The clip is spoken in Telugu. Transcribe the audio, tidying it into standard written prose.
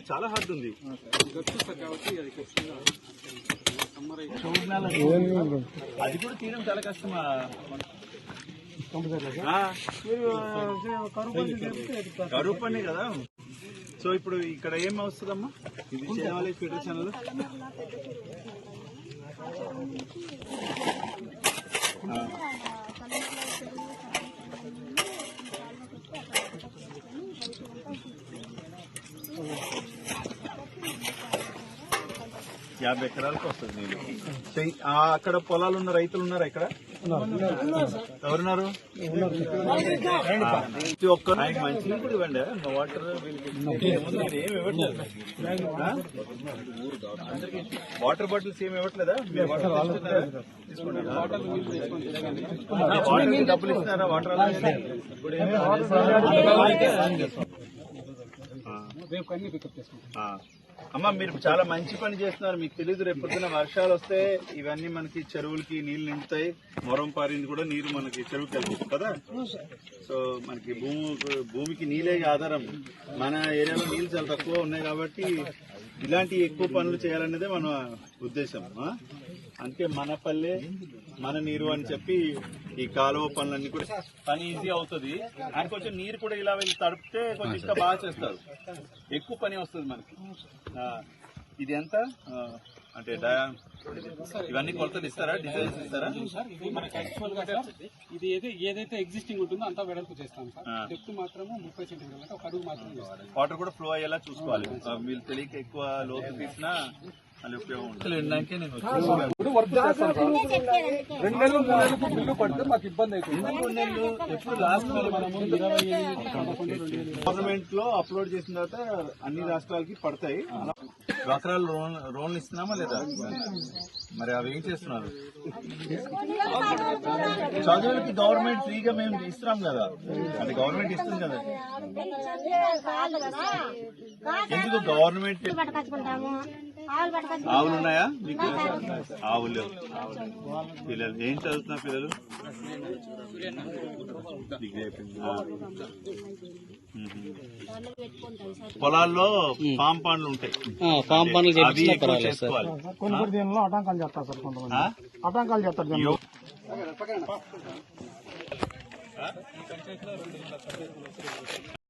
చాలా హార్డ్ ఉంది. అది కూడా తీయడం చాలా కష్టమా? కరువు పని కదా. సో ఇప్పుడు ఇక్కడ ఏం వస్తుందమ్మా? ఇది చేయాలి ఫిల్టర్ ఛానల్. యాభై ఎకరాలకు వస్తుంది నీళ్ళు. అక్కడ పొలాలు ఉన్న రైతులు ఉన్నారా? ఇక్కడ ఎవరున్నారు? ఒక్క మంచి కూడా ఇవ్వండి. వాటర్ ఏమి ఇవ్వట్లేదు. వాటర్ బాటిల్స్ ఏమి ఇవ్వట్లేదా? వాటర్ డబ్బులు ఇస్తున్నారా? వాటర్ అమ్మా, మీరు చాలా మంచి పని చేస్తున్నారు. మీకు తెలియదు, రేపు పొద్దున వర్షాలు వస్తే ఇవన్నీ మనకి చెరువులకి నీళ్లు నిండుతాయి. మొరం పారింది కూడా నీరు మనకి చెరువుకి వెళ్తుంది కదా. సో మనకి భూమికి నీళ్ళే ఆధారం. మన ఏరియాలో నీళ్లు చాలా తక్కువ ఉన్నాయి కాబట్టి ఇలాంటి ఎక్కువ పనులు చేయాలనేదే మన ఉద్దేశం. అందుకే మన పల్లె మన నీరు అని చెప్పి ఈ కాలువ పనులన్నీ కూడా పని ఈజీ అవుతుంది. అని కొంచెం నీరు కూడా ఇలా వెళ్ళి తడిపితే కొంచెం ఇంకా బాగా చేస్తారు. ఎక్కువ పని వస్తుంది మనకి. ఇది ఎంత అంటే ఇవన్నీ కొలతలు ఇస్తారా? డిజైన్స్ ఇస్తారా? ఇది ఏదైతే ఎగ్జిస్టింగ్ ఉంటుందో అంతా వెడల్పు చేస్తాం సార్. డెప్త్ మాత్రము 30 సెంటీమీటర్లు, ఒక అడుగు మాత్రం. వాటర్ కూడా ఫ్లో అయ్యేలా చూసుకోవాలి. మీరు తెలియక ఎక్కువ లోతు తీసినా అది ఉపయోగం ఉంటుంది. గవర్నమెంట్ లో అప్లోడ్ చేసిన తర్వాత అన్ని రాష్ట్రాలకి పడతాయి. డ్వాక్రా లోన్లు ఇస్తున్నామా లేదా? మరి అవి ఏం చేస్తున్నారు? చదువులకి గవర్నమెంట్ ఫ్రీగా మేము ఇస్తున్నాం కదా. అది గవర్నమెంట్ ఇస్తుంది కదా. ఎందుకు గవర్నమెంట్? ఆవులు ఉన్నాయా మీకు? ఆవులు పిల్లలు ఏం చదువుతున్నారు? పిల్లలు పొలాల్లో ఫామ్ పండ్లు ఉంటాయి. అవి చేసుకోవాలి. కొన్ని దీనిలో ఆటంకాలు చేస్తారు సార్. కొంతమంది ఆటంకాలు చేస్తారు.